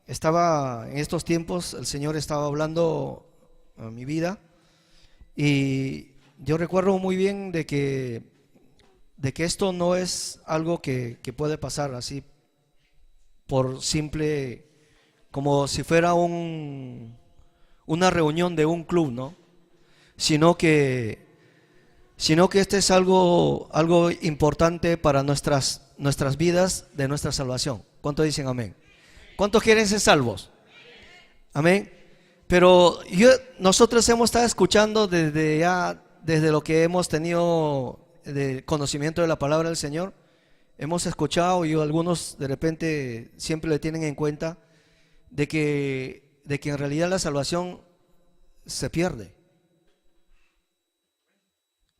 estaba en estos tiempos, el Señor estaba hablando a mi vida y yo recuerdo muy bien de que esto no es algo que puede pasar así por simple, como si fuera una reunión de un club, ¿no? Sino que, sino que este es algo importante para nuestras vidas de nuestra salvación. ¿Cuántos dicen amén? ¿Cuántos quieren ser salvos? Amén. Pero nosotros hemos estado escuchando desde lo que hemos tenido de conocimiento de la palabra del Señor. Hemos escuchado y algunos de repente siempre le tienen en cuenta de que en realidad la salvación se pierde.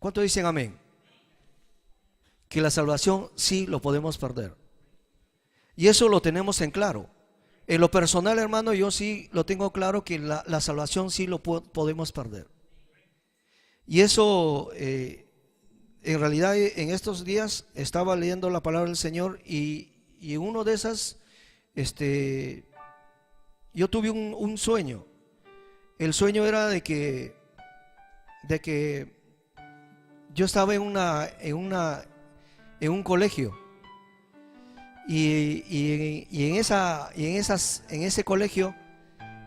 ¿Cuántos dicen amén? Que la salvación sí lo podemos perder. Y eso lo tenemos en claro. En lo personal, hermano, yo sí lo tengo claro que la salvación sí lo podemos perder. Y eso, en realidad, en estos días estaba leyendo la palabra del Señor y uno de esas, yo tuve un sueño. El sueño era de que yo estaba en un colegio. Y en ese colegio,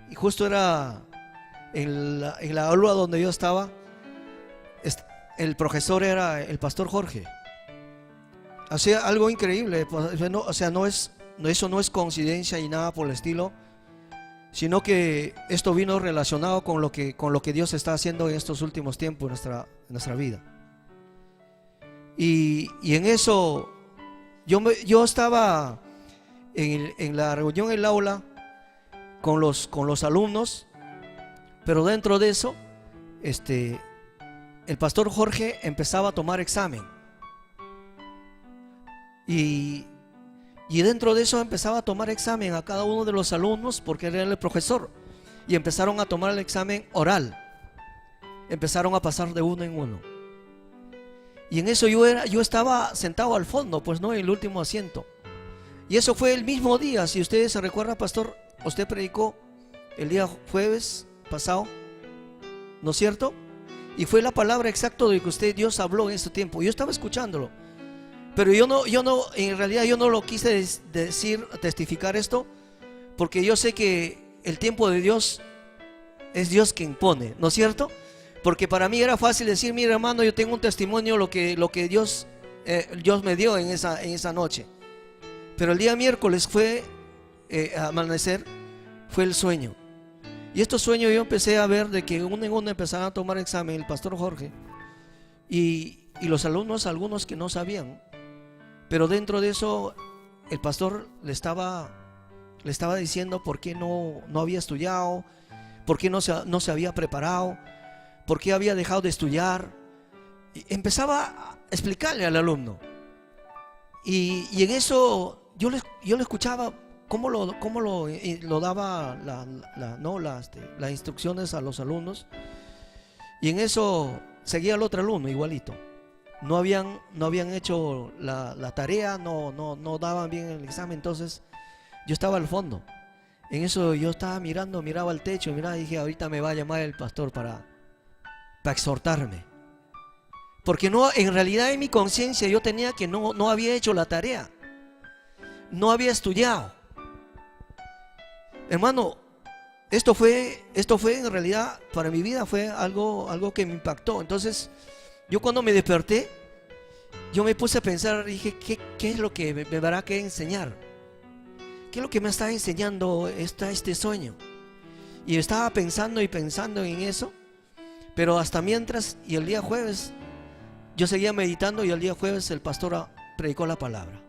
y justo era en la aula donde yo estaba, el profesor era el pastor Jorge. Hacía algo increíble, o sea, eso no es coincidencia y nada por el estilo, sino que esto vino relacionado con lo que Dios está haciendo en estos últimos tiempos en nuestra vida. Y en eso yo estaba en la reunión en el aula con los alumnos, pero dentro de eso, el pastor Jorge empezaba a tomar examen. Y dentro de eso empezaba a tomar examen a cada uno de los alumnos porque era el profesor. Y empezaron a tomar el examen oral. Empezaron a pasar de uno en uno. Y en eso yo estaba sentado al fondo, pues no, en el último asiento. Y eso fue el mismo día. Si ustedes se recuerdan, pastor, usted predicó el día jueves pasado, ¿no es cierto? Y fue la palabra exacta de que Dios habló en este tiempo. Yo estaba escuchándolo. Pero en realidad yo no lo quise testificar esto, porque yo sé que el tiempo de Dios es Dios quien pone, ¿no es cierto? Porque para mí era fácil decir, mira hermano, yo tengo un testimonio lo que Dios me dio en esa noche. Pero el día miércoles fue amanecer, fue el sueño. Y estos sueños yo empecé a ver de que uno en uno empezaban a tomar examen el pastor Jorge y los alumnos, algunos que no sabían. Pero dentro de eso el pastor le estaba diciendo por qué no había estudiado, por qué no se había preparado, por qué había dejado de estudiar. Y empezaba a explicarle al alumno. Y en eso yo le escuchaba cómo lo daba las instrucciones a los alumnos. Y en eso seguía el otro alumno igualito. No habían hecho la tarea, no daban bien el examen. Entonces yo estaba al fondo. En eso yo estaba miraba al techo, y dije, ahorita me va a llamar el pastor para exhortarme. Porque en realidad en mi conciencia yo tenía que no había hecho la tarea, no había estudiado. Hermano, esto fue en realidad para mi vida fue algo que me impactó. Entonces yo cuando me desperté, yo me puse a pensar, dije, ¿qué es lo que me dará que enseñar? ¿Qué es lo que me está enseñando este sueño? Y estaba pensando en eso. Pero hasta mientras, y el día jueves, yo seguía meditando, y el día jueves el pastor predicó la palabra.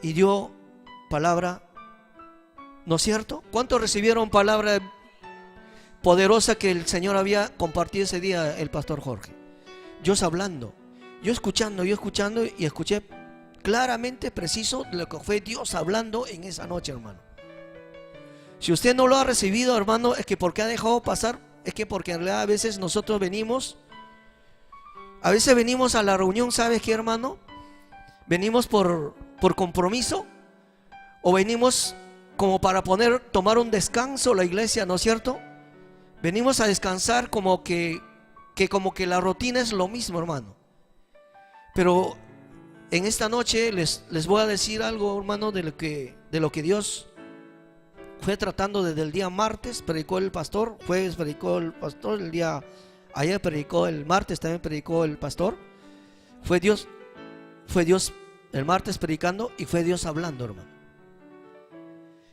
Y dio palabra, ¿no es cierto? ¿Cuántos recibieron palabra poderosa que el Señor había compartido ese día el pastor Jorge? Dios hablando, yo escuchando, y escuché claramente, preciso, lo que fue Dios hablando en esa noche, hermano. Si usted no lo ha recibido, hermano, es que porque ha dejado pasar. Es que porque en realidad a veces nosotros venimos a la reunión, ¿sabes qué, hermano? Venimos por compromiso, o venimos como para tomar un descanso la iglesia, ¿no es cierto? Venimos a descansar como que la rutina es lo mismo, hermano. Pero en esta noche les voy a decir algo, hermano, de lo que Dios fue tratando desde el día martes. Predicó el pastor, jueves predicó el pastor, ayer predicó el martes, también predicó el pastor. Fue Dios el martes predicando y fue Dios hablando, hermano.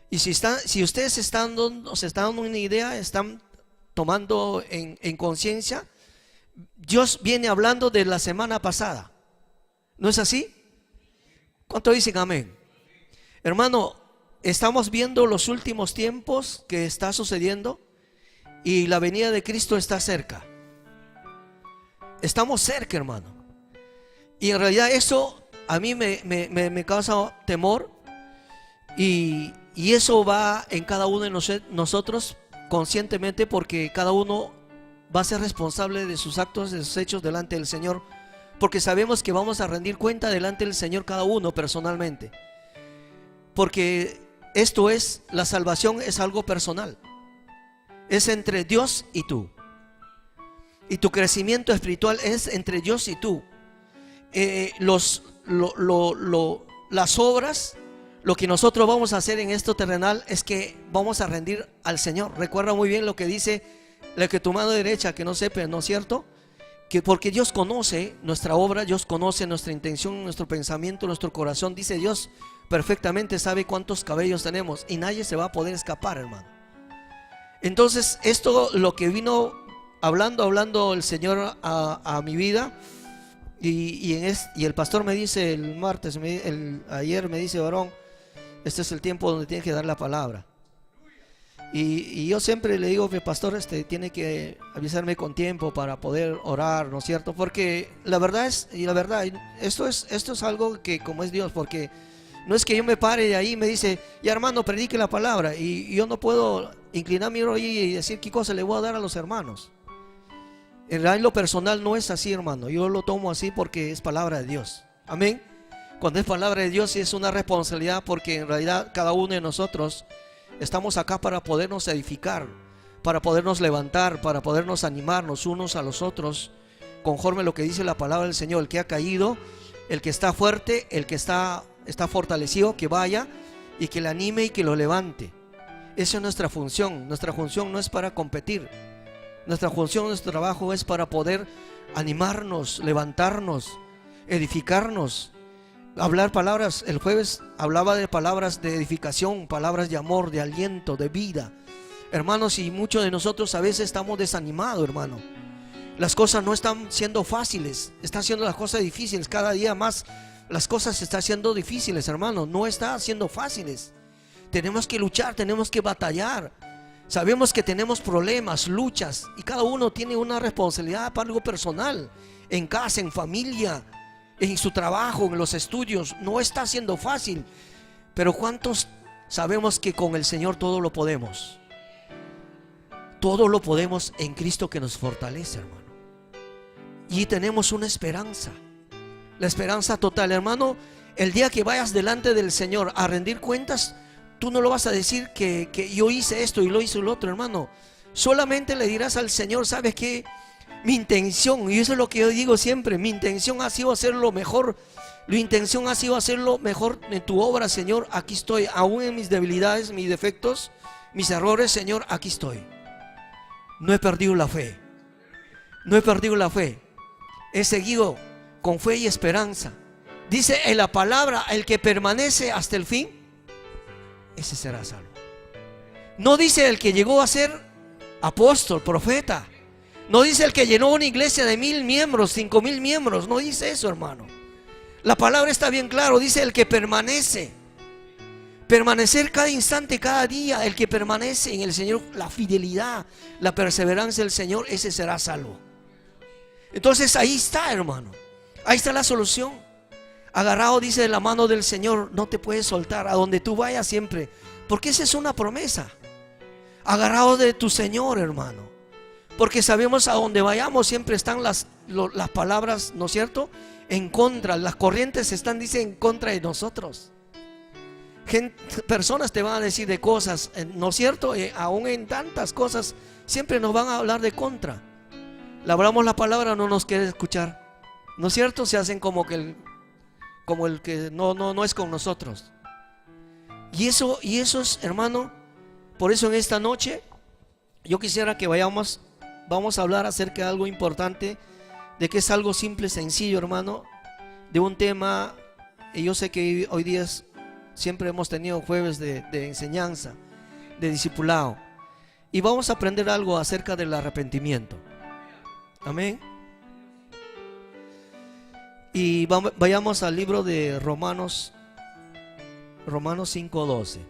Y si ustedes se están dando una idea, están tomando en conciencia, Dios viene hablando de la semana pasada. ¿No es así? ¿Cuánto dicen amén? Hermano, estamos viendo los últimos tiempos que está sucediendo y la venida de Cristo está cerca. Estamos cerca, hermano. Y en realidad eso a mí me causa temor. Y eso va en cada uno de nosotros conscientemente, porque cada uno va a ser responsable de sus actos, de sus hechos delante del Señor, porque sabemos que vamos a rendir cuenta delante del Señor cada uno personalmente, porque esto es, la salvación es algo personal, es entre Dios y tú, y tu crecimiento espiritual es entre Dios y tú. Las obras, lo que nosotros vamos a hacer en esto terrenal es que vamos a rendir al Señor. Recuerda muy bien lo que dice, la que tu mano derecha que no sepa, ¿no es cierto? Que porque Dios conoce nuestra obra, Dios conoce nuestra intención, nuestro pensamiento, nuestro corazón. Dice Dios perfectamente sabe cuántos cabellos tenemos y nadie se va a poder escapar, hermano. Entonces esto lo que vino hablando el Señor a mi vida. Y el pastor me dice el martes, ayer me dice: varón, este es el tiempo donde tienes que dar la palabra. Y yo siempre le digo que pastor, tiene que avisarme con tiempo para poder orar, ¿no es cierto? Porque la verdad esto es algo que como es Dios, porque no es que yo me pare de ahí y me dice: ya hermano, predique la palabra, y yo no puedo inclinar mi rodilla y decir qué cosa le voy a dar a los hermanos. En realidad, lo personal no es así, hermano. Yo lo tomo así porque es palabra de Dios. Amén. Cuando es palabra de Dios, sí es una responsabilidad, porque en realidad cada uno de nosotros estamos acá para podernos edificar, para podernos levantar, para podernos animarnos unos a los otros, conforme a lo que dice la palabra del Señor. El que ha caído, el que está fuerte, el que está fortalecido, que vaya y que le anime y que lo levante. Esa es nuestra función. Nuestra función no es para competir. Nuestra función, nuestro trabajo es para poder animarnos, levantarnos, edificarnos, hablar palabras. El jueves hablaba de palabras de edificación, palabras de amor, de aliento, de vida. Hermanos, y muchos de nosotros a veces estamos desanimados, hermano. Las cosas no están siendo fáciles, están siendo las cosas difíciles. Cada día más las cosas se están haciendo difíciles, hermano. No están siendo fáciles. Tenemos que luchar, tenemos que batallar. Sabemos que tenemos problemas, luchas, y cada uno tiene una responsabilidad para algo personal, en casa, en familia, en su trabajo, en los estudios. No está siendo fácil, pero ¿cuántos sabemos que con el Señor todo lo podemos? Todo lo podemos en Cristo que nos fortalece, hermano. Y tenemos una esperanza, la esperanza total, hermano. El día que vayas delante del Señor a rendir cuentas, tú no lo vas a decir que yo hice esto y lo hizo el otro, hermano. Solamente le dirás al Señor: ¿sabes qué? Mi intención, y eso es lo que yo digo siempre, mi intención ha sido hacer lo mejor. Mi intención ha sido hacer lo mejor en tu obra, Señor. Aquí estoy, aún en mis debilidades, mis defectos, mis errores, Señor, aquí estoy. No he perdido la fe. No he perdido la fe. He seguido con fe y esperanza. Dice en la palabra: el que permanece hasta el fin, ese será salvo. No dice el que llegó a ser apóstol, profeta. No dice el que llenó una iglesia de 1000 miembros, 5000 miembros. No dice eso, hermano. La palabra está bien claro. Dice el que permanece. Permanecer cada instante, cada día. El que permanece en el Señor, la fidelidad, la perseverancia del Señor, ese será salvo. Entonces ahí está, hermano. Ahí está la solución. Agarrado, dice, de la mano del Señor, no te puedes soltar. A donde tú vayas siempre, porque esa es una promesa. Agarrado de tu Señor, hermano, porque sabemos a donde vayamos siempre están las palabras, ¿no es cierto?, en contra. Las corrientes están, dice, en contra de nosotros. Personas te van a decir de cosas, ¿no es cierto? Aún en tantas cosas siempre nos van a hablar de contra. Le hablamos la palabra, no nos quiere escuchar, ¿no es cierto? Se hacen como el que no es con nosotros. Y eso es, hermano. Por eso en esta noche yo quisiera que vamos a hablar acerca de algo importante, de que es algo simple, sencillo, hermano, de un tema. Y yo sé que hoy día siempre hemos tenido jueves de enseñanza, de discipulado, y vamos a aprender algo acerca del arrepentimiento. Amén. Y vayamos al libro de Romanos 5:12.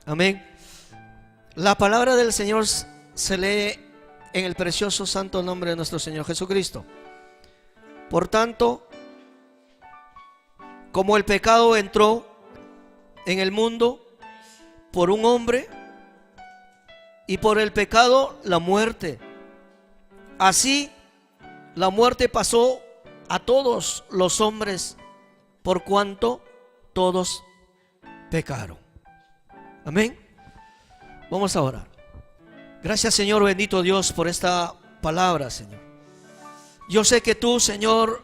Amén. La palabra del Señor se lee en el precioso santo nombre de nuestro Señor Jesucristo. Por tanto, como el pecado entró en el mundo por un hombre, y por el pecado la muerte, así la muerte pasó a todos los hombres, por cuanto todos pecaron. Amén. Vamos a orar. Gracias, Señor, bendito Dios, por esta palabra, Señor. Yo sé que tú, Señor,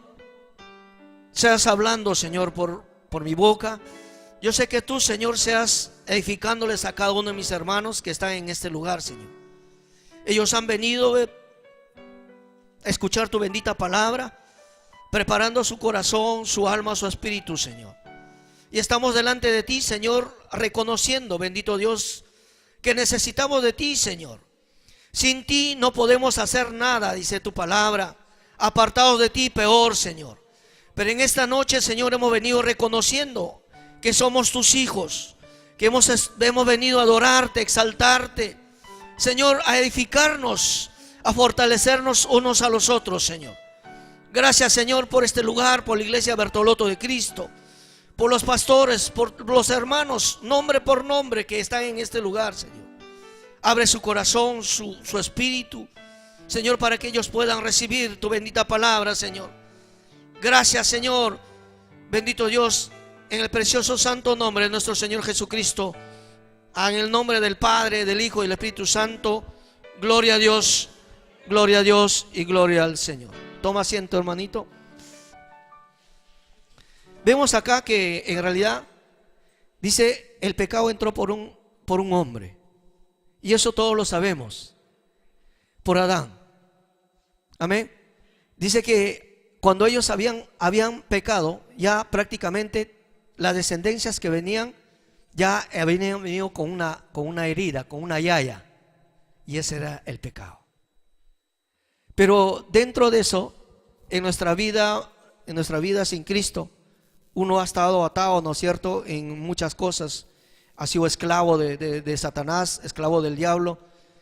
seas hablando, Señor, por mi boca. Yo sé que tú, Señor, seas edificándoles a cada uno de mis hermanos que están en este lugar, Señor. Ellos han venido a escuchar tu bendita palabra, preparando su corazón, su alma, su espíritu, Señor. Y estamos delante de ti, Señor, reconociendo, bendito Dios, que necesitamos de ti, Señor. Sin ti no podemos hacer nada, dice tu palabra. Apartados de ti, peor, Señor. Pero en esta noche, Señor, hemos venido reconociendo que somos tus hijos, que hemos venido a adorarte, exaltarte, Señor, a edificarnos, a fortalecernos unos a los otros, Señor. Gracias, Señor, por este lugar, por la iglesia Bertoloto de Cristo, por los pastores, por los hermanos, nombre por nombre, que están en este lugar, Señor. Abre su corazón, su espíritu, Señor, para que ellos puedan recibir tu bendita palabra, Señor. Gracias, Señor, bendito Dios, en el precioso santo nombre de nuestro Señor Jesucristo, en el nombre del Padre, del Hijo y del Espíritu Santo. Gloria a Dios y gloria al Señor. Toma asiento, hermanito. Vemos acá que en realidad dice: el pecado entró por un hombre. Y eso todos lo sabemos, por Adán. Amén. Dice que cuando ellos habían pecado, ya prácticamente las descendencias que venían ya habían venido con una herida, con una llaya. Y ese era el pecado. Pero dentro de eso, en nuestra vida sin Cristo, uno ha estado atado, ¿no es cierto?, en muchas cosas. Ha sido esclavo de Satanás, esclavo del diablo.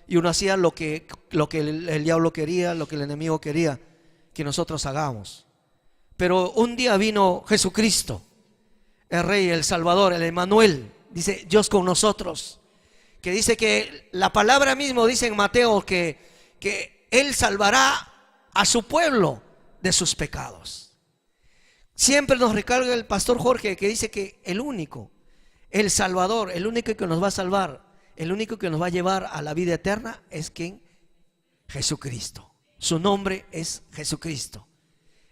Y uno hacía lo que el diablo quería, lo que el enemigo quería que nosotros hagamos. Pero un día vino Jesucristo, el Rey, el Salvador, el Emmanuel, dice Dios con nosotros, que dice que la palabra mismo dice en Mateo que Él salvará a su pueblo de sus pecados. Siempre nos recarga el pastor Jorge, que dice que el Salvador, el único que nos va a salvar, el único que nos va a llevar a la vida eterna es ¿quién? Jesucristo. Su nombre es Jesucristo,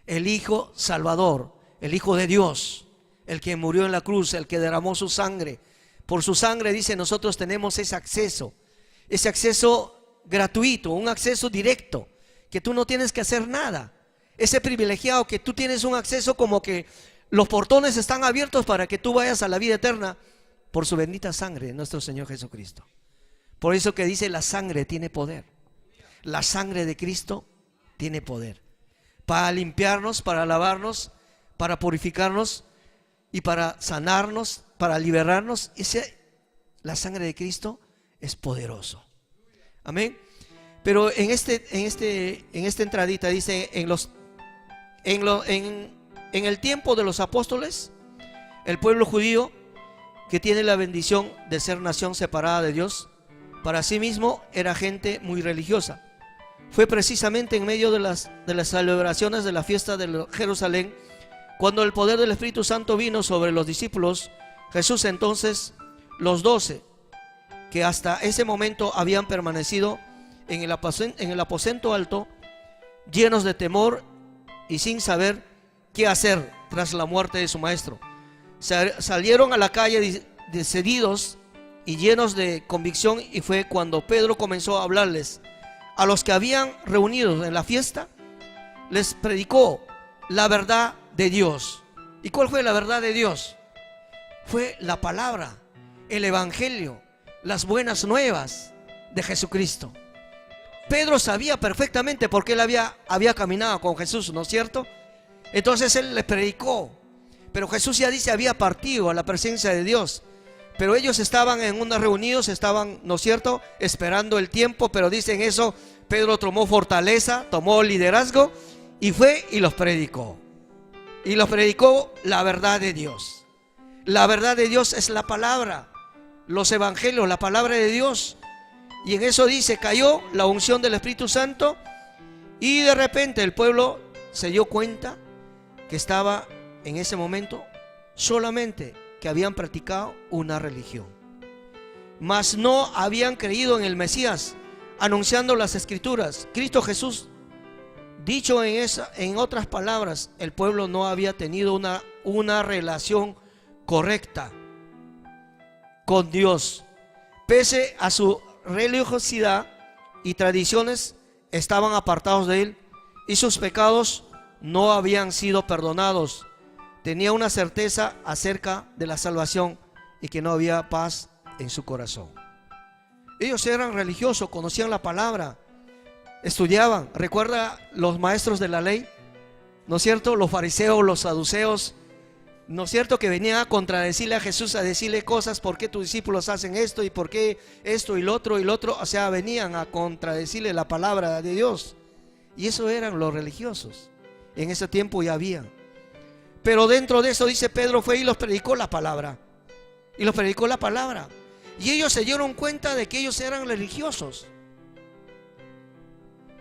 el Hijo Salvador, el Hijo de Dios, el que murió en la cruz, el que derramó su sangre. Por su sangre, dice, nosotros tenemos ese acceso gratuito, un acceso directo, que tú no tienes que hacer nada. Ese privilegiado que tú tienes un acceso como que los portones están abiertos para que tú vayas a la vida eterna por su bendita sangre de nuestro Señor Jesucristo. Por eso que dice, la sangre tiene poder. La sangre de Cristo tiene poder para limpiarnos, para lavarnos, para purificarnos y para sanarnos, para liberarnos. La sangre de Cristo es poderoso. Amén. Pero en esta entradita dice, en el tiempo de los apóstoles, el pueblo judío, que tiene la bendición de ser nación separada de Dios, para sí mismo era gente muy religiosa, fue precisamente en medio de las celebraciones de la fiesta de Jerusalén, cuando el poder del Espíritu Santo vino sobre los discípulos. Jesús entonces, los 12, que hasta ese momento habían permanecido en el aposento alto, llenos de temor y sin saber qué hacer tras la muerte de su maestro, salieron a la calle decididos y llenos de convicción, y fue cuando Pedro comenzó a hablarles. A los que habían reunido en la fiesta, les predicó la verdad de Dios. ¿Y cuál fue la verdad de Dios? Fue la palabra, el evangelio, las buenas nuevas de Jesucristo. Pedro sabía perfectamente porque él había caminado con Jesús, ¿no es cierto? Entonces él les predicó, pero Jesús ya dice había partido a la presencia de Dios. Pero ellos estaban en unos reunidos, estaban, ¿no es cierto?, esperando el tiempo. Pero dicen eso, Pedro tomó fortaleza, tomó liderazgo y fue y los predicó. Y los predicó la verdad de Dios. La verdad de Dios es la palabra, los evangelios, la palabra de Dios. Y en eso dice, cayó la unción del Espíritu Santo, y de repente el pueblo se dio cuenta que estaba en ese momento solamente que habían practicado una religión, mas no habían creído en el Mesías, anunciando las Escrituras, Cristo Jesús. Dicho en otras palabras, el pueblo no había tenido una relación correcta con Dios. Pese a su religiosidad y tradiciones, estaban apartados de Él, y sus pecados no habían sido perdonados. Tenía una certeza acerca de la salvación y que no había paz en su corazón. Ellos eran religiosos, conocían la palabra, estudiaban. Recuerda los maestros de la ley, ¿no es cierto? Los fariseos, los saduceos, ¿no es cierto?, que venían a contradecirle a Jesús, a decirle cosas: ¿por qué tus discípulos hacen esto? ¿Y por qué esto y lo otro y lo otro? O sea, venían a contradecirle la palabra de Dios. Y eso eran los religiosos. En ese tiempo ya habían. Pero dentro de eso, dice, Pedro fue y los predicó la palabra. Y los predicó la palabra. Y ellos se dieron cuenta de que ellos eran religiosos,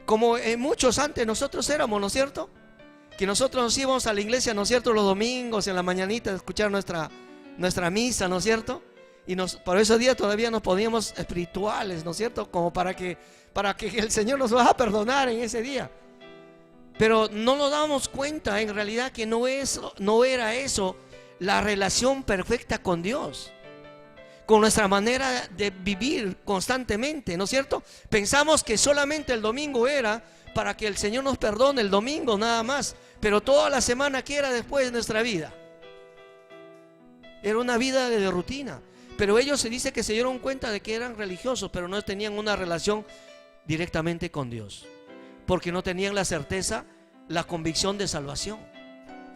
como muchos antes nosotros éramos, ¿no es cierto? Que nosotros nos íbamos a la iglesia, ¿no es cierto?, los domingos en la mañanita a escuchar nuestra misa, ¿no es cierto? Y por esos días todavía nos poníamos espirituales, ¿no es cierto? Como para que el Señor nos va a perdonar en ese día. Pero no nos damos cuenta en realidad que no era eso la relación perfecta con Dios, con nuestra manera de vivir constantemente, ¿no es cierto? Pensamos que solamente el domingo era para que el Señor nos perdone, el domingo nada más, pero toda la semana que era después de nuestra vida era una vida de rutina. Pero ellos se dice que se dieron cuenta de que eran religiosos, pero no tenían una relación directamente con Dios, porque no tenían la certeza, la convicción de salvación.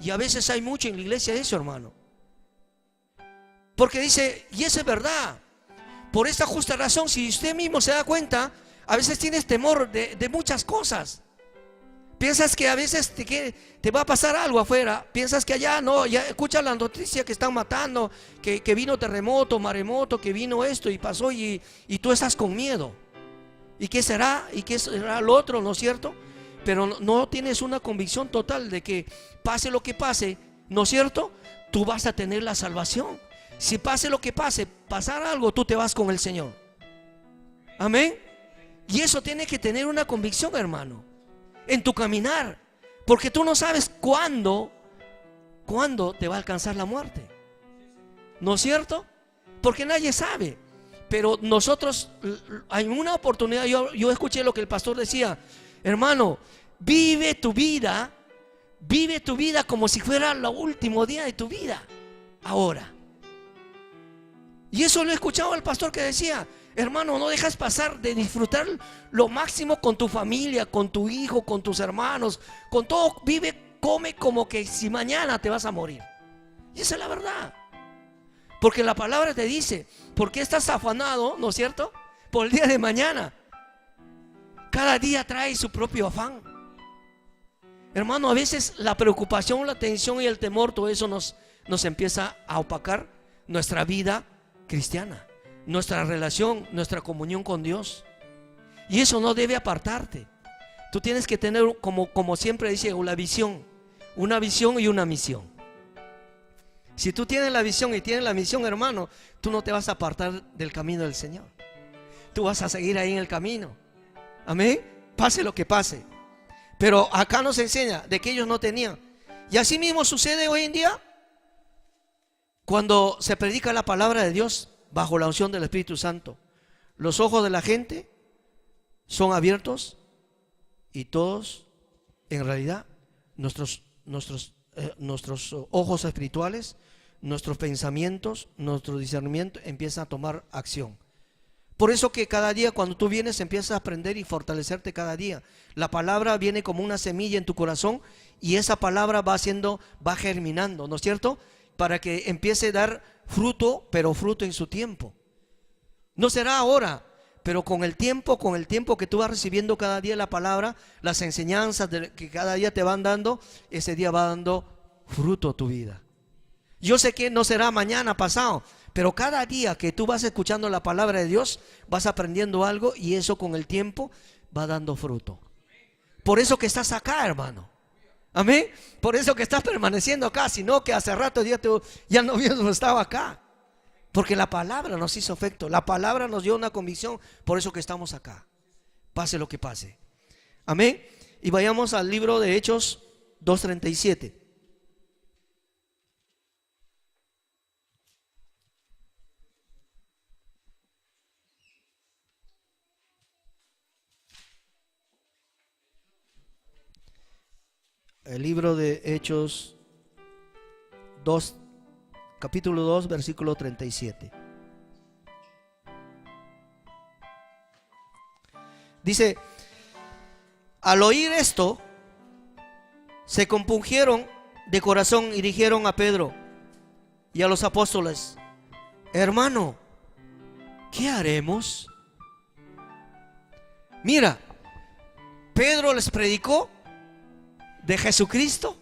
Y a veces hay mucho en la iglesia de eso, hermano, porque dice, y eso es verdad. Por esta justa razón, si usted mismo se da cuenta, a veces tienes temor de muchas cosas. Piensas que a veces te va a pasar algo afuera. Piensas que allá no, ya escuchas la noticia que están matando, que vino terremoto, maremoto, que vino esto y pasó, y tú estás con miedo. ¿Y qué será? ¿Y qué será lo otro? ¿No es cierto? Pero no tienes una convicción total de que pase lo que pase, ¿no es cierto?, tú vas a tener la salvación. Si pase lo que pase, pasar algo, tú te vas con el Señor. Amén. Y eso tiene que tener una convicción, hermano, en tu caminar, porque tú no sabes cuándo te va a alcanzar la muerte, ¿no es cierto? Porque nadie sabe. Pero nosotros, hay una oportunidad. Yo escuché lo que el pastor decía: hermano, vive tu vida como si fuera el último día de tu vida, ahora. Y eso lo he escuchado al pastor que decía: hermano, no dejas pasar de disfrutar lo máximo con tu familia, con tu hijo, con tus hermanos, con todo. Vive, come como que si mañana te vas a morir. Y esa es la verdad. Porque la palabra te dice: ¿por qué estás afanado, no es cierto?, por el día de mañana? Cada día trae su propio afán. Hermano, a veces la preocupación, la tensión y el temor, todo eso nos empieza a opacar nuestra vida cristiana, nuestra relación, nuestra comunión con Dios. Y eso no debe apartarte. Tú tienes que tener, como siempre dice, una visión y una misión. Si tú tienes la visión y tienes la misión, hermano, tú no te vas a apartar del camino del Señor. Tú vas a seguir ahí en el camino. Amén. Pase lo que pase. Pero acá nos enseña de que ellos no tenían. Y así mismo sucede hoy en día. Cuando se predica la palabra de Dios bajo la unción del Espíritu Santo, los ojos de la gente son abiertos y todos, en realidad, nuestros ojos espirituales, nuestros pensamientos, nuestro discernimiento empiezan a tomar acción. Por eso que cada día cuando tú vienes empiezas a aprender y fortalecerte cada día. La palabra viene como una semilla en tu corazón y esa palabra va germinando, ¿no es cierto? Para que empiece a dar fruto, pero fruto en su tiempo. No será ahora, pero con el tiempo que tú vas recibiendo cada día la palabra, las enseñanzas que cada día te van dando, ese día va dando fruto a tu vida. Yo sé que no será mañana, pasado, pero cada día que tú vas escuchando la palabra de Dios, vas aprendiendo algo y eso con el tiempo va dando fruto. Por eso que estás acá, hermano. Amén. Por eso que estás permaneciendo acá, sino que hace rato ya no estaba acá. Porque la palabra nos hizo efecto, la palabra nos dio una convicción, por eso que estamos acá. Pase lo que pase. Amén. Y vayamos al libro de Hechos 2:37. El libro de Hechos 2, capítulo 2, versículo 37. Dice: al oír esto, se compungieron de corazón y dijeron a Pedro y a los apóstoles: hermano, ¿qué haremos? Mira, Pedro les predicó de Jesucristo,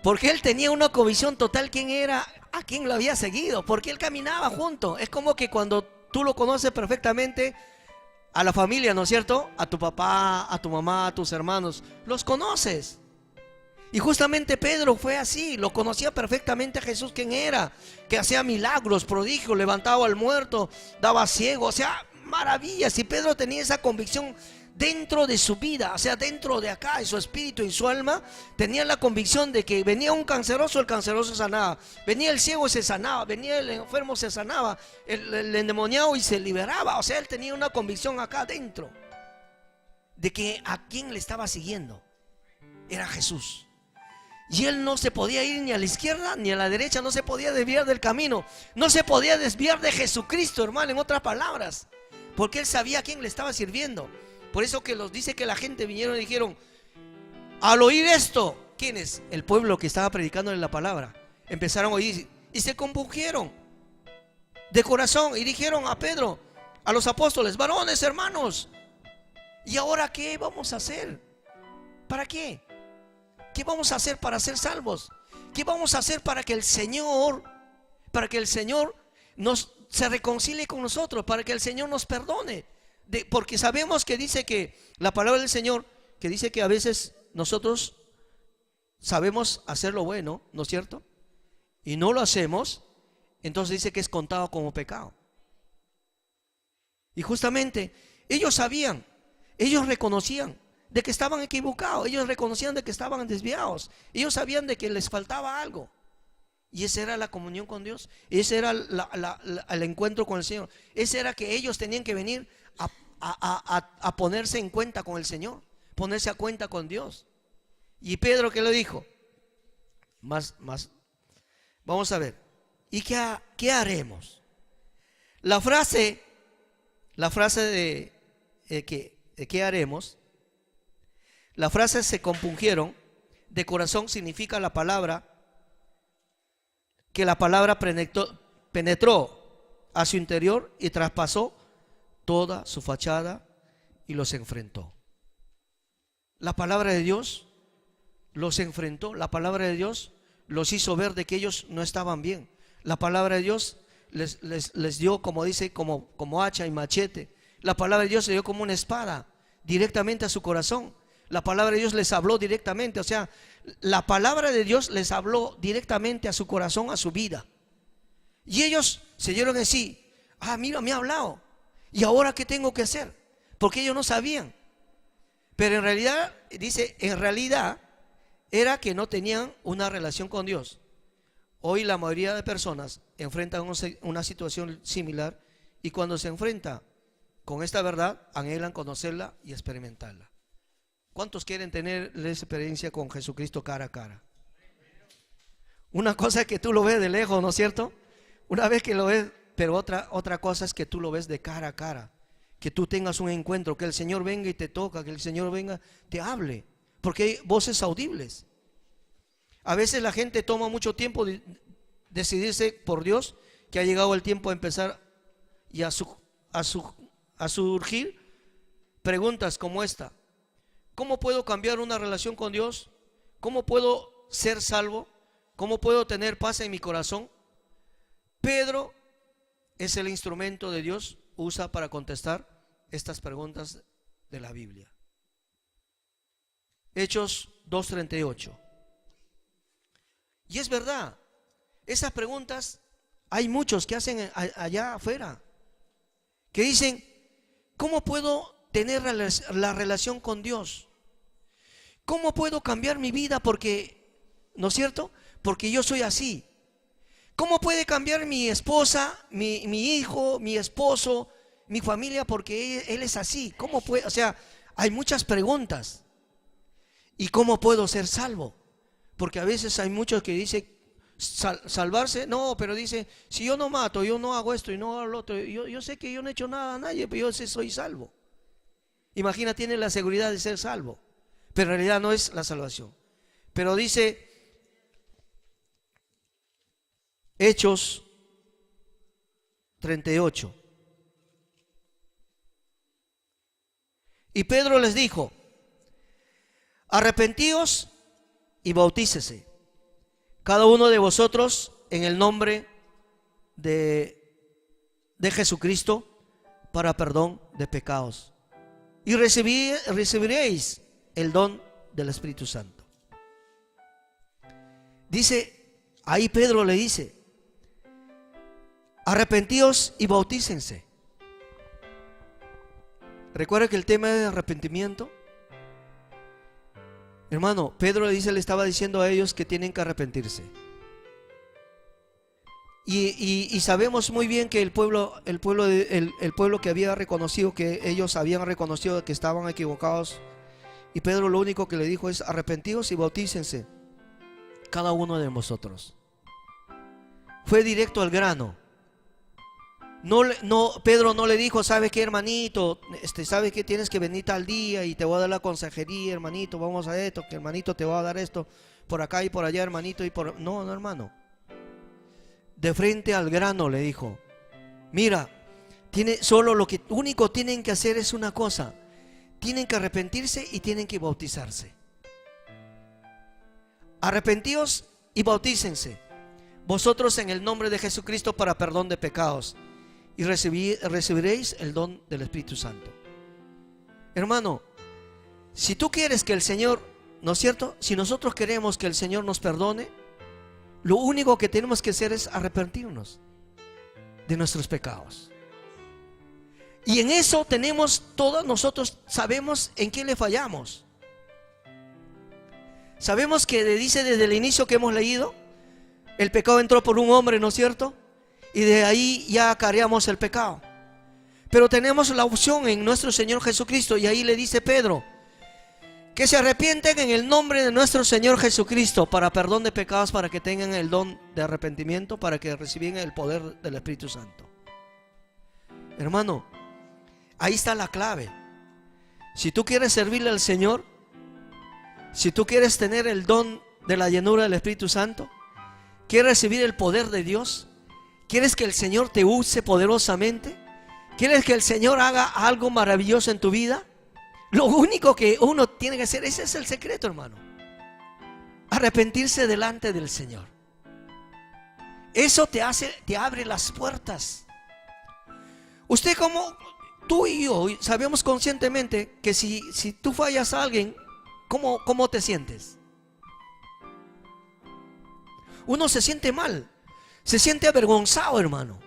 porque él tenía una convicción total quién era, a quién lo había seguido, porque él caminaba junto. Es como que cuando tú lo conoces perfectamente a la familia, ¿no es cierto? A tu papá, a tu mamá, a tus hermanos, los conoces. Y justamente Pedro fue así, lo conocía perfectamente a Jesús quién era, que hacía milagros, prodigios, levantaba al muerto, daba ciego, o sea, maravillas. Y Pedro tenía esa convicción dentro de su vida, o sea, dentro de acá, en su espíritu, en su alma, tenía la convicción de que venía un canceroso, el canceroso se sanaba, venía el ciego y se sanaba, venía el enfermo, se sanaba, el endemoniado y se liberaba. O sea, él tenía una convicción acá dentro de que a quién le estaba siguiendo era Jesús. Y él no se podía ir ni a la izquierda ni a la derecha, no se podía desviar del camino, no se podía desviar de Jesucristo, hermano, en otras palabras, porque él sabía a quién le estaba sirviendo. Por eso que los dice que la gente vinieron y dijeron, al oír esto, ¿quién es? El pueblo que estaba predicándole la palabra. Empezaron a oír y se compungieron de corazón y dijeron a Pedro, a los apóstoles: varones, hermanos, ¿y ahora qué vamos a hacer? ¿Para qué? ¿Qué vamos a hacer para ser salvos? ¿Qué vamos a hacer para que el Señor se reconcilie con nosotros, para que el Señor nos perdone? Porque sabemos que dice que la palabra del Señor, que dice que a veces nosotros sabemos hacer lo bueno, ¿no es cierto? Y no lo hacemos, entonces dice que es contado como pecado. Y justamente ellos sabían, ellos reconocían de que estaban equivocados, ellos reconocían de que estaban desviados, ellos sabían de que les faltaba algo. Y esa era la comunión con Dios, ese era el encuentro con el Señor, ese era que ellos tenían que venir a ponerse en cuenta con el Señor, ponerse a cuenta con Dios. Y Pedro, ¿qué le dijo? Más, vamos a ver. ¿Y qué haremos? La frase de ¿qué haremos? La frase se compungieron de corazón significa la palabra, que la palabra penetró a su interior y traspasó toda su fachada y los enfrentó. La palabra de Dios los enfrentó, la palabra de Dios los hizo ver de que ellos no estaban bien. La palabra de Dios les dio, como dice, como hacha y machete. La palabra de Dios le dio como una espada directamente a su corazón. La palabra de Dios les habló directamente. O sea, la palabra de Dios les habló directamente a su corazón, a su vida. Y ellos se dieron en sí. Mira, me ha hablado. ¿Y ahora qué tengo que hacer? Porque ellos no sabían. Pero en realidad, dice, en realidad era que no tenían una relación con Dios. Hoy la mayoría de personas enfrentan una situación similar, y cuando se enfrenta con esta verdad, anhelan conocerla y experimentarla. ¿Cuántos quieren tener la experiencia con Jesucristo cara a cara? Una cosa es que tú lo ves de lejos, ¿no es cierto? Una vez que lo ves, pero otra cosa es que tú lo ves de cara a cara. Que tú tengas un encuentro, que el Señor venga y te toca, que el Señor venga, te hable. Porque hay voces audibles. A veces la gente toma mucho tiempo de decidirse por Dios, que ha llegado el tiempo de empezar y a surgir preguntas como esta: ¿cómo puedo cambiar una relación con Dios? ¿Cómo puedo ser salvo? ¿Cómo puedo tener paz en mi corazón? Pedro es el instrumento de Dios, usa para contestar estas preguntas de la Biblia. Hechos 2:38. Y es verdad, esas preguntas hay muchos que hacen allá afuera, que dicen: ¿cómo puedo tener la relación con Dios? ¿Cómo puedo cambiar mi vida? Porque, ¿no es cierto? Porque yo soy así. ¿Cómo puede cambiar mi esposa, mi hijo, mi esposo, mi familia? Porque él es así. ¿Cómo puede? O sea, hay muchas preguntas. ¿Y cómo puedo ser salvo? Porque a veces hay muchos que dicen salvarse. No, pero dice: si yo no mato, yo no hago esto y no hago lo otro, yo sé que yo no he hecho nada a nadie, pero yo sé soy salvo. Imagina, tiene la seguridad de ser salvo, pero en realidad no es la salvación. Pero dice Hechos 38. Y Pedro les dijo: arrepentíos y bautícese cada uno de vosotros en el nombre de Jesucristo para perdón de pecados, y recibiréis el don del Espíritu Santo. Dice, ahí Pedro le dice: arrepentíos y bautícense. Recuerda que el tema de arrepentimiento, hermano, Pedro le estaba diciendo a ellos que tienen que arrepentirse. Y sabemos muy bien que el pueblo que había reconocido, que ellos habían reconocido que estaban equivocados, y Pedro lo único que le dijo es: arrepentíos y bautícense cada uno de vosotros. Fue directo al grano. Pedro no le dijo: ¿sabes qué, hermanito? ¿Sabes qué? Tienes que venir tal día y te voy a dar la consejería, hermanito, vamos a esto, que hermanito te va a dar esto, por acá y por allá, hermanito, y por... No, hermano. De frente al grano le dijo: mira, único tienen que hacer es una cosa: tienen que arrepentirse y tienen que bautizarse. Arrepentíos y bautícense vosotros en el nombre de Jesucristo para perdón de pecados, y recibiréis el don del Espíritu Santo. Hermano, si tú quieres que el Señor, ¿no es cierto? Si nosotros queremos que el Señor nos perdone, lo único que tenemos que hacer es arrepentirnos de nuestros pecados. Y en eso todos nosotros sabemos en qué le fallamos. Sabemos que dice desde el inicio que hemos leído, el pecado entró por un hombre, ¿no es cierto? Y de ahí ya acarreamos el pecado. Pero tenemos la opción en nuestro Señor Jesucristo, y ahí le dice Pedro que se arrepienten en el nombre de nuestro Señor Jesucristo para perdón de pecados, para que tengan el don de arrepentimiento, para que reciban el poder del Espíritu Santo. Hermano, ahí está la clave. Si tú quieres servirle al Señor, si tú quieres tener el don de la llenura del Espíritu Santo, quieres recibir el poder de Dios, quieres que el Señor te use poderosamente, quieres que el Señor haga algo maravilloso en tu vida, lo único que uno tiene que hacer, ese es el secreto, hermano: arrepentirse delante del Señor. Eso te abre las puertas. Usted, como tú y yo, sabemos conscientemente que si tú fallas a alguien, ¿Cómo te sientes? Uno se siente mal, se siente avergonzado, hermano.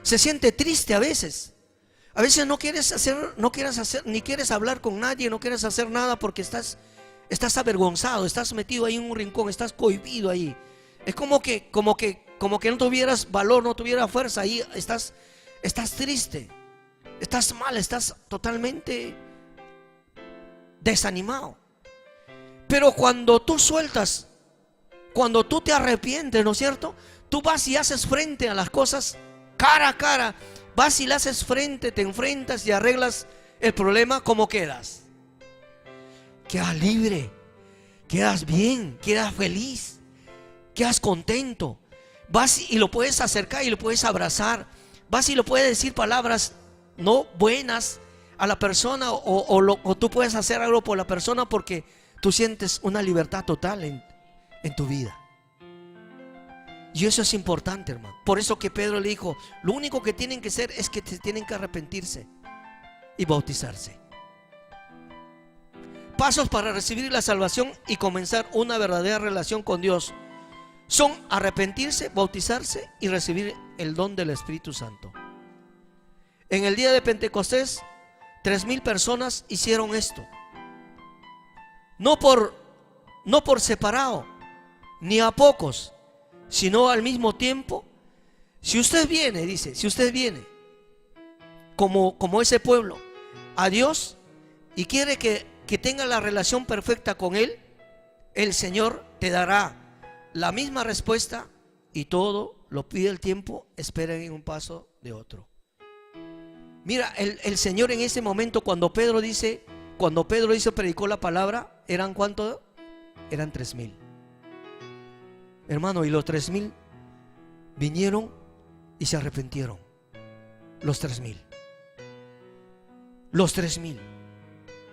Se siente triste a veces. A veces no quieres hacer, ni quieres hablar con nadie, no quieres hacer nada porque estás avergonzado, estás metido ahí en un rincón, estás cohibido ahí. Es como que no tuvieras valor, no tuvieras fuerza ahí, estás triste, estás mal, estás totalmente desanimado. Pero cuando tú sueltas, cuando tú te arrepientes, ¿no es cierto? Tú vas y haces frente a las cosas cara a cara, vas y le haces frente, te enfrentas y arreglas el problema. ¿Cómo quedas? Quedas libre, quedas bien, quedas feliz, quedas contento. Vas y lo puedes acercar y lo puedes abrazar, vas y lo puedes decir palabras no buenas a la persona, o tú puedes hacer algo por la persona porque tú sientes una libertad total en tu vida. Y eso es importante, hermano. Por eso que Pedro le dijo, lo único que tienen que hacer es que tienen que arrepentirse y bautizarse. Pasos para recibir la salvación y comenzar una verdadera relación con Dios son arrepentirse, bautizarse y recibir el don del Espíritu Santo. En el día de Pentecostés, 3,000 personas hicieron esto. No por separado, ni a pocos, sino al mismo tiempo. Si usted viene, dice, si usted viene como ese pueblo a Dios y quiere que tenga la relación perfecta con Él, el Señor te dará la misma respuesta, y todo lo pide el tiempo, esperen en un paso de otro. Mira, el Señor en ese momento, cuando Pedro predicó la palabra, ¿eran cuánto? Eran 3,000. Hermano, y los 3,000 vinieron y se arrepintieron. Los 3,000. Los 3,000.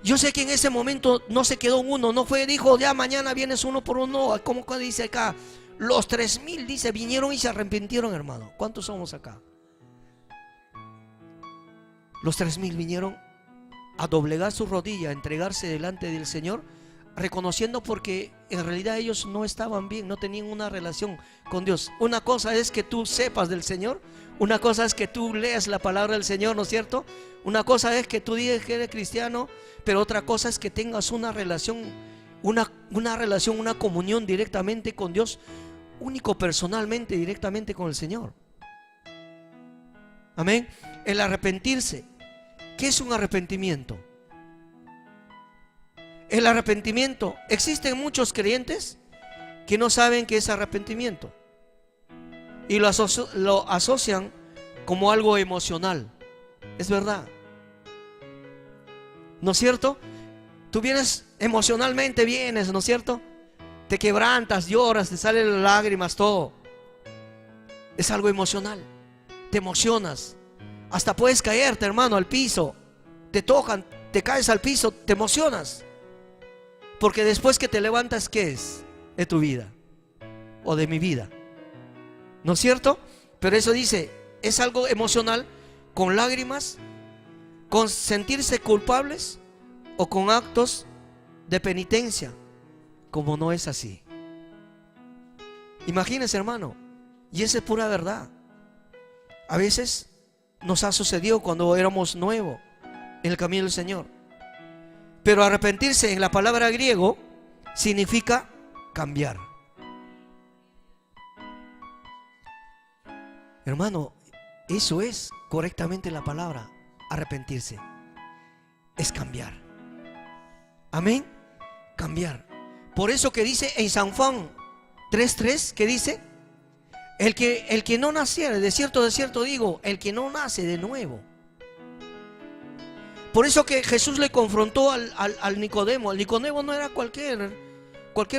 Yo sé que en ese momento no se quedó uno, no fue, dijo, ya mañana vienes uno por uno, como dice acá. Los 3,000, dice, vinieron y se arrepintieron, hermano. ¿Cuántos somos acá? Los 3,000 vinieron a doblegar su rodilla, a entregarse delante del Señor, reconociendo porque en realidad ellos no estaban bien, no tenían una relación con Dios. Una cosa es que tú sepas del Señor, una cosa es que tú leas la palabra del Señor, ¿no es cierto? Una cosa es que tú digas que eres cristiano, pero otra cosa es que tengas una relación, una comunión directamente con Dios, único, personalmente, directamente con el Señor. Amén. El arrepentirse. ¿Qué es un arrepentimiento? El arrepentimiento, existen muchos creyentes que no saben qué es arrepentimiento y lo asocian como algo emocional. Es verdad, ¿no es cierto? Tú vienes emocionalmente, ¿no es cierto? Te quebrantas, lloras, te salen las lágrimas, todo. Es algo emocional, te emocionas. Hasta puedes caerte, hermano, al piso. Te tocan, te caes al piso, te emocionas. Porque después que te levantas, ¿qué es? De tu vida o de mi vida, ¿no es cierto? Pero eso dice, es algo emocional, con lágrimas, con sentirse culpables o con actos de penitencia, como no es así. Imagínense, hermano, y esa es pura verdad. A veces nos ha sucedido cuando éramos nuevos en el camino del Señor. Pero arrepentirse en la palabra griego significa cambiar. Hermano, eso es correctamente la palabra, arrepentirse. Es cambiar. Amén. Cambiar. Por eso que dice en San Juan 3:3, que dice, el que no naciera, de cierto digo, el que no nace de nuevo. Por eso que Jesús le confrontó al Nicodemo. El Nicodemo no era cualquier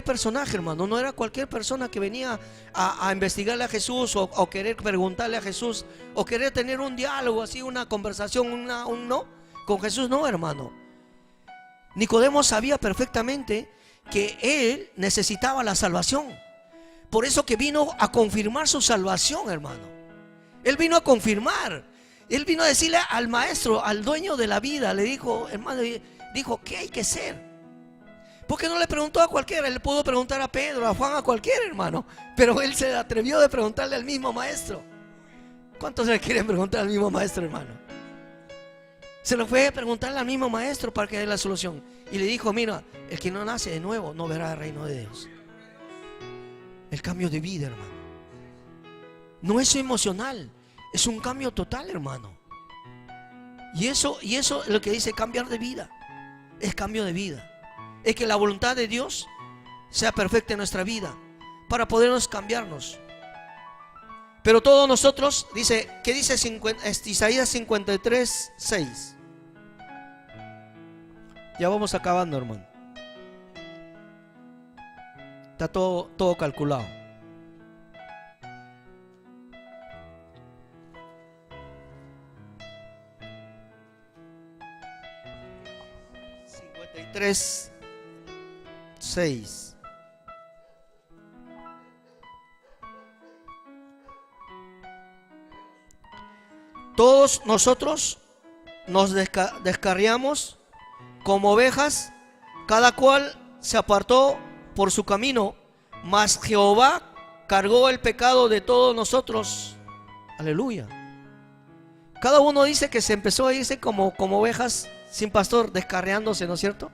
personaje, hermano. No era cualquier persona que venía a investigarle a Jesús o querer preguntarle a Jesús o querer tener un diálogo así, una conversación, no. Con Jesús no, hermano. Nicodemo sabía perfectamente que él necesitaba la salvación. Por eso que vino a confirmar su salvación, hermano. Él vino a confirmar. Él vino a decirle al maestro, al dueño de la vida, le dijo, hermano, dijo, ¿qué hay que hacer? ¿Por qué no le preguntó a cualquiera? Él pudo preguntar a Pedro, a Juan, a cualquiera, hermano. Pero él se atrevió de preguntarle al mismo maestro. ¿Cuántos le quieren preguntar al mismo maestro, hermano? Se lo fue a preguntarle al mismo maestro para que dé la solución. Y le dijo, mira, el que no nace de nuevo no verá el reino de Dios. El cambio de vida, hermano. No es emocional, es un cambio total, hermano. Y eso es lo que dice cambiar de vida. Es cambio de vida. Es que la voluntad de Dios sea perfecta en nuestra vida para podernos cambiarnos. Pero todos nosotros, dice, ¿qué dice Isaías 53:6? Ya vamos acabando, hermano. Está todo calculado. Tres, 6. Todos nosotros nos descarriamos como ovejas, cada cual se apartó por su camino, mas Jehová cargó el pecado de todos nosotros. Aleluya. Cada uno dice que se empezó a irse como ovejas sin pastor, descarriándose, ¿no es cierto?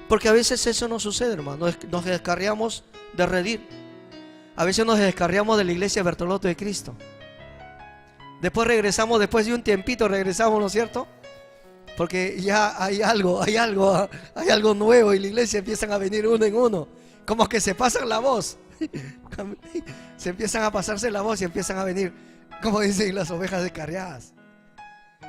Porque a veces eso no sucede, hermano. Nos descarriamos de Redir. A veces nos descarriamos de la iglesia Bertolotto de Cristo. Después regresamos, después de un tiempito regresamos, ¿no es cierto? Porque ya hay algo nuevo y la iglesia empiezan a venir uno en uno. Como que se pasan la voz. Se empiezan a pasarse la voz y empiezan a venir, como dicen, las ovejas descarriadas.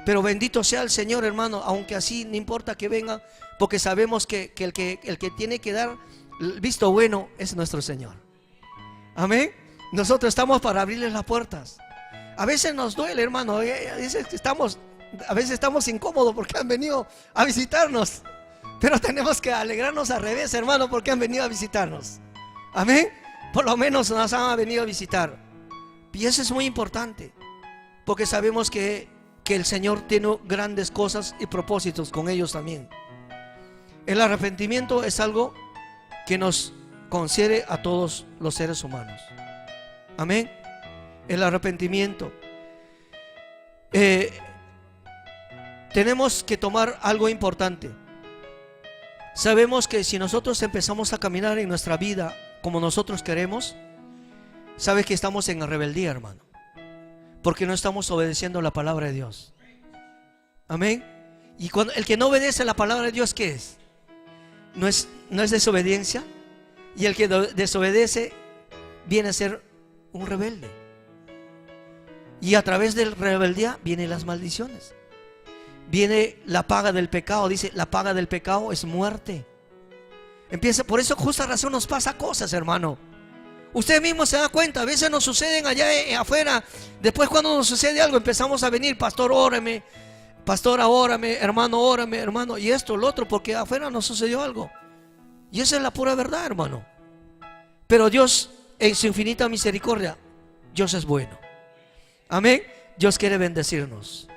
Pero bendito sea el Señor, hermano, aunque así no importa que venga, porque sabemos que el que tiene que dar el visto bueno es nuestro Señor. Amén. Nosotros estamos para abrirles las puertas. A veces nos duele, hermano. A veces estamos incómodos porque han venido a visitarnos. Pero tenemos que alegrarnos al revés, hermano, porque han venido a visitarnos. Amén. Por lo menos nos han venido a visitar. Y eso es muy importante, porque sabemos que el Señor tiene grandes cosas y propósitos con ellos también. El arrepentimiento es algo que nos concierne a todos los seres humanos. Amén. El arrepentimiento. Tenemos que tomar algo importante. Sabemos que si nosotros empezamos a caminar en nuestra vida como nosotros queremos, sabes que estamos en rebeldía, hermano, porque no estamos obedeciendo la palabra de Dios. Amén. Y cuando el que no obedece la palabra de Dios, ¿qué es? No es desobediencia. Y el que desobedece viene a ser un rebelde. Y a través de la rebeldía vienen las maldiciones. Viene la paga del pecado. Dice, la paga del pecado es muerte. Por eso justa razón nos pasa cosas, hermano. Usted mismo se da cuenta, a veces nos suceden allá afuera. Después cuando nos sucede algo empezamos a venir, pastor, órame, pastora, órame, hermano, y esto, lo otro, porque afuera nos sucedió algo. Y esa es la pura verdad, hermano. Pero Dios, en su infinita misericordia, Dios es bueno. Amén. Dios quiere bendecirnos.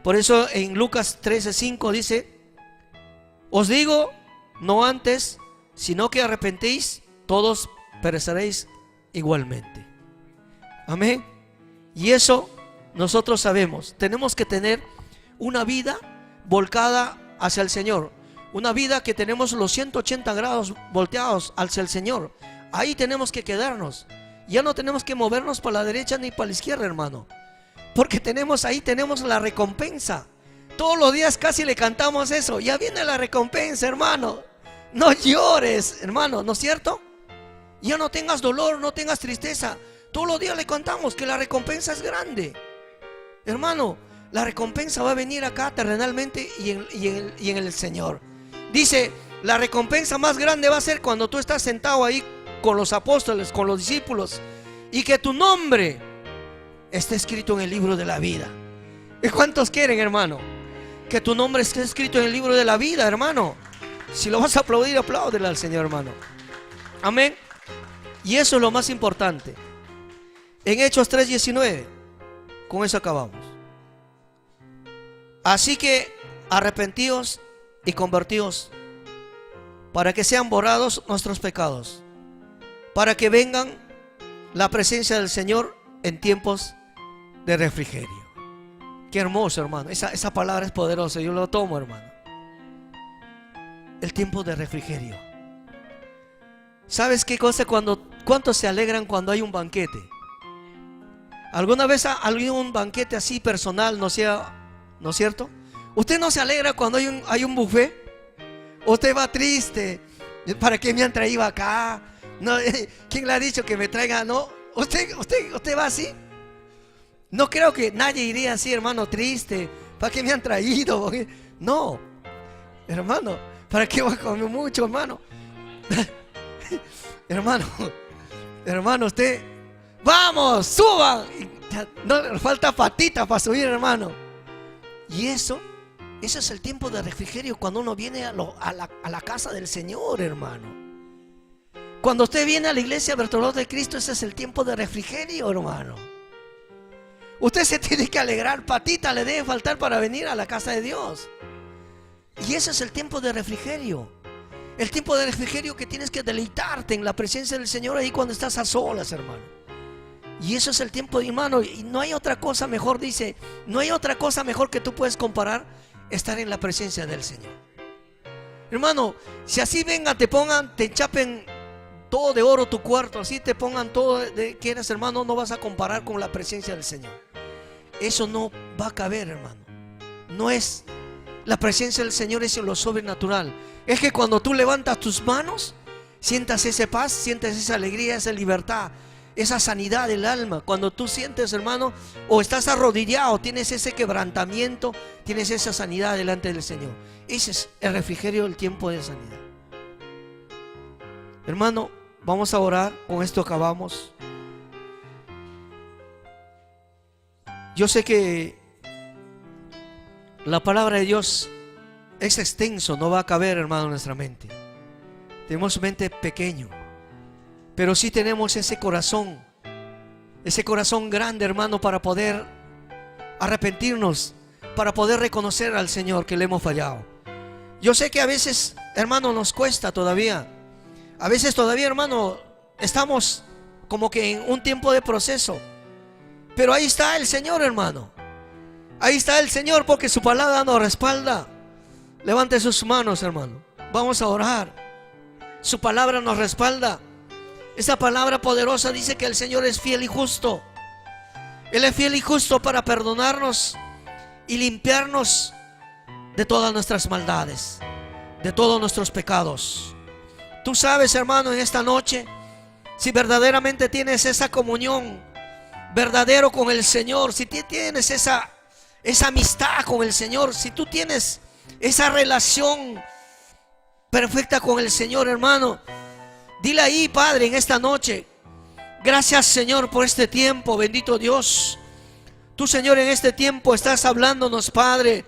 Por eso en Lucas 13:5 dice, os digo, no antes, sino que arrepentéis, todos pereceréis igualmente. Amén. Y eso nosotros sabemos. Tenemos que tener una vida volcada hacia el Señor. Una vida que tenemos los 180 grados volteados hacia el Señor. Ahí tenemos que quedarnos. Ya no tenemos que movernos para la derecha ni para la izquierda, hermano. Porque ahí tenemos la recompensa. Todos los días casi le cantamos eso. Ya viene la recompensa, hermano. No llores, hermano, ¿no es cierto? Ya no tengas dolor, no tengas tristeza. Todos los días le contamos que la recompensa es grande. Hermano, la recompensa va a venir acá terrenalmente y en el Señor. Dice, la recompensa más grande va a ser cuando tú estás sentado ahí con los apóstoles, con los discípulos, y que tu nombre esté escrito en el libro de la vida. ¿Y cuántos quieren, hermano? Que tu nombre esté escrito en el libro de la vida, hermano. Si lo vas a aplaudir, apláudele al Señor, hermano. Amén. Y eso es lo más importante. En Hechos 3:19, con eso acabamos. Así que arrepentíos y convertíos para que sean borrados nuestros pecados, para que vengan la presencia del Señor en tiempos de refrigerio. Qué hermoso, hermano. Esa palabra es poderosa. Yo lo tomo, hermano. El tiempo de refrigerio. ¿Sabes qué cosa? ¿Cuántos se alegran cuando hay un banquete? ¿Alguna vez hay un banquete así personal, no es cierto? ¿Usted no se alegra cuando hay un buffet? ¿Usted va triste? ¿Para qué me han traído acá? No, ¿quién le ha dicho que me traiga? No, ¿usted va así? No creo que nadie iría así, hermano, triste. ¿Para qué me han traído? No, hermano, ¿para qué voy a comer mucho, hermano? Hermano, usted, vamos, suban. No falta patita para subir, hermano. Y ese es el tiempo de refrigerio cuando uno viene a la casa del Señor, hermano. Cuando usted viene a la iglesia Bertolot de Cristo, ese es el tiempo de refrigerio, hermano. Usted se tiene que alegrar, patita le debe faltar para venir a la casa de Dios. Y ese es el tiempo de refrigerio. El tiempo de refrigerio que tienes que deleitarte en la presencia del Señor ahí cuando estás a solas, hermano. Y eso es el tiempo, hermano. Y no hay otra cosa mejor, dice, no hay otra cosa mejor que tú puedes comparar estar en la presencia del Señor. Hermano, si así vengan, te pongan, te enchapen todo de oro tu cuarto, así te pongan todo de que eres, hermano, no vas a comparar con la presencia del Señor. Eso no va a caber, hermano. No es la presencia del Señor, es en lo sobrenatural. Es que cuando tú levantas tus manos, sientas esa paz, sientes esa alegría, esa libertad, esa sanidad del alma. Cuando tú sientes, hermano, o estás arrodillado, tienes ese quebrantamiento, tienes esa sanidad delante del Señor. Ese es el refrigerio del tiempo de sanidad. Hermano, vamos a orar. Con esto acabamos. Yo sé que la palabra de Dios es extenso, no va a caber, hermano, en nuestra mente. Tenemos mente pequeño, pero sí tenemos ese corazón grande, hermano, para poder arrepentirnos, para poder reconocer al Señor que le hemos fallado. Yo sé que a veces, hermano, nos cuesta todavía. A veces todavía, hermano, estamos como que en un tiempo de proceso. Pero ahí está el Señor, hermano. Ahí está el Señor, porque su palabra nos respalda. Levante sus manos, hermano. Vamos a orar. Su palabra nos respalda. Esa palabra poderosa dice que el Señor es fiel y justo. Él es fiel y justo para perdonarnos y limpiarnos de todas nuestras maldades, de todos nuestros pecados. Tú sabes, hermano, en esta noche, si verdaderamente tienes esa comunión verdadero con el Señor, si tienes esa amistad con el Señor, si tú tienes esa relación perfecta con el Señor, hermano, dile ahí, Padre, en esta noche: gracias, Señor, por este tiempo, bendito Dios. Tú, Señor, en este tiempo estás hablándonos, Padre.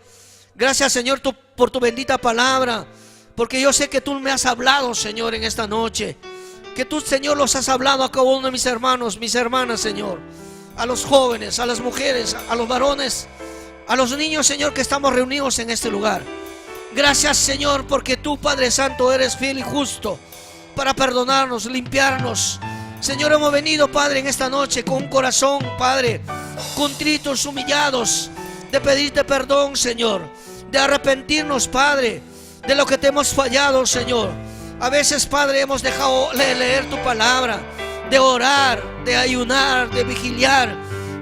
Gracias, Señor, por tu bendita palabra, porque yo sé que tú me has hablado, Señor, en esta noche. Que tú, Señor, los has hablado a cada uno de mis hermanos, mis hermanas, Señor. A los jóvenes, a las mujeres, a los varones, a los niños, Señor, que estamos reunidos en este lugar. Gracias, Señor, porque tú, Padre Santo, eres fiel y justo para perdonarnos, limpiarnos. Señor, hemos venido, Padre, en esta noche con un corazón, Padre, contritos, humillados, de pedirte perdón, Señor, de arrepentirnos, Padre, de lo que te hemos fallado, Señor. A veces, Padre, hemos dejado de leer tu palabra, de orar, de ayunar, de vigiliar,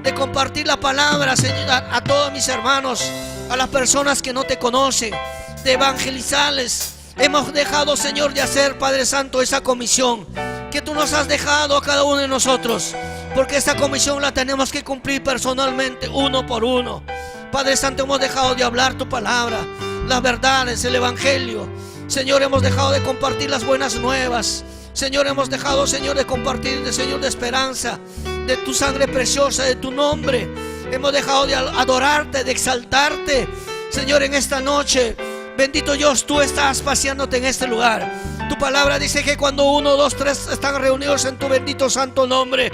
de compartir la palabra, Señor, a todos mis hermanos, a las personas que no te conocen, de evangelizarles. Hemos dejado, Señor, de hacer, Padre Santo, esa comisión que tú nos has dejado a cada uno de nosotros, porque esta comisión la tenemos que cumplir personalmente, uno por uno. Padre Santo, hemos dejado de hablar tu palabra, las verdades, el evangelio. Señor, hemos dejado de compartir las buenas nuevas. Señor, hemos dejado, Señor, de compartir, Señor, de esperanza, de tu sangre preciosa, de tu nombre. Hemos dejado de adorarte, de exaltarte. Señor, en esta noche, bendito Dios, tú estás paseándote en este lugar. Tu palabra dice que cuando 1, 2, 3 están reunidos en tu bendito santo nombre,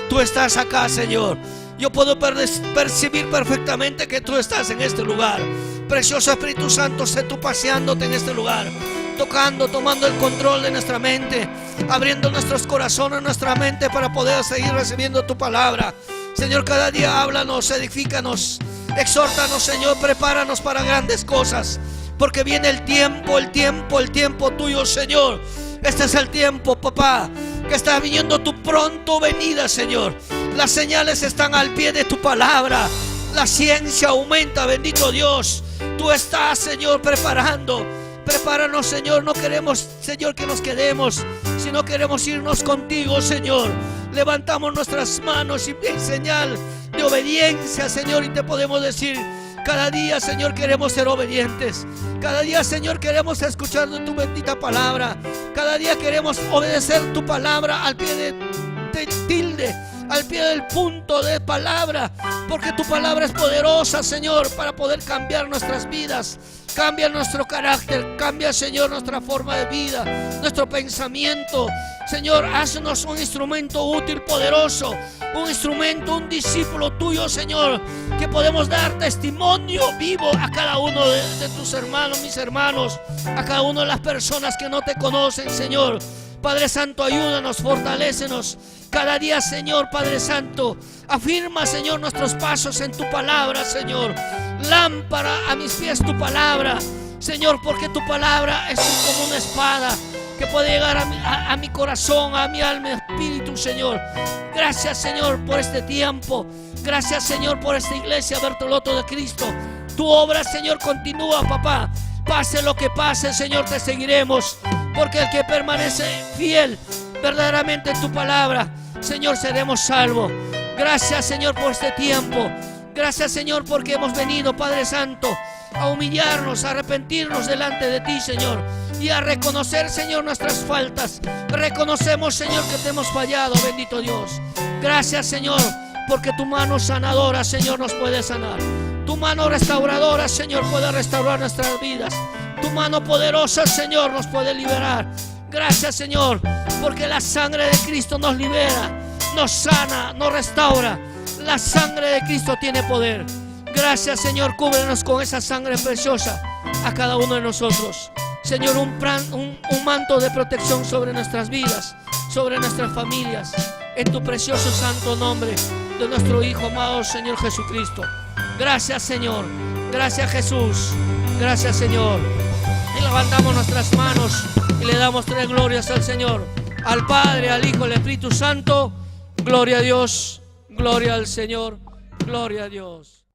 tú estás acá, Señor. Yo puedo percibir perfectamente que tú estás en este lugar. Precioso Espíritu Santo, sé tú paseándote en este lugar. tocando, tomando el control de nuestra mente, abriendo nuestros corazones, nuestra mente para poder seguir recibiendo tu palabra. Señor, cada día háblanos, edifícanos, exhórtanos, Señor, prepáranos para grandes cosas, porque viene el tiempo tuyo, Señor. Este es el tiempo, papá, que está viniendo tu pronto venida, Señor. Las señales están al pie de tu palabra. La ciencia aumenta, bendito Dios. Tú estás, Señor, preparando. Prepáranos, Señor. No queremos, Señor, que nos quedemos, sino queremos irnos contigo, Señor. Levantamos nuestras manos y en señal de obediencia, Señor, y te podemos decir: cada día, Señor, queremos ser obedientes. Cada día, Señor, queremos escuchar tu bendita palabra. Cada día queremos obedecer tu palabra al pie de tilde, al pie del punto de palabra, porque tu palabra es poderosa, Señor, para poder cambiar nuestras vidas. Cambia nuestro carácter, cambia, Señor, nuestra forma de vida, nuestro pensamiento. Señor, haznos un instrumento útil, poderoso, un instrumento, un discípulo tuyo, Señor, que podemos dar testimonio vivo a cada uno de tus hermanos, mis hermanos, a cada una de las personas que no te conocen, Señor. Padre Santo, ayúdanos, fortalécenos cada día, Señor. Padre Santo, afirma, Señor, nuestros pasos en tu palabra, Señor. Lámpara a mis pies tu palabra, Señor, porque tu palabra es como una espada que puede llegar a mi corazón, a mi alma y espíritu, Señor. Gracias, Señor, por este tiempo. Gracias, Señor, por esta iglesia Bertoloto de Cristo. Tu obra, Señor, continúa, papá. Pase lo que pase, Señor, te seguiremos, porque el que permanece fiel verdaderamente en tu palabra, Señor, seremos salvos. Gracias, Señor, por este tiempo. Gracias, Señor, porque hemos venido, Padre Santo, a humillarnos, a arrepentirnos delante de ti, Señor, y a reconocer, Señor, nuestras faltas. Reconocemos, Señor, que te hemos fallado, bendito Dios. Gracias, Señor, porque tu mano sanadora, Señor, nos puede sanar. Tu mano restauradora, Señor, puede restaurar nuestras vidas. Tu mano poderosa, Señor, nos puede liberar. Gracias, Señor, porque la sangre de Cristo nos libera, nos sana, nos restaura. La sangre de Cristo tiene poder. Gracias, Señor, cúbrenos con esa sangre preciosa a cada uno de nosotros. Señor, un manto de protección sobre nuestras vidas, sobre nuestras familias, en tu precioso santo nombre de nuestro Hijo amado, Señor Jesucristo. Gracias, Señor. Gracias, Jesús. Gracias, Señor. Y levantamos nuestras manos y le damos tres glorias al Señor, al Padre, al Hijo, al Espíritu Santo. Gloria a Dios. Gloria al Señor, gloria a Dios.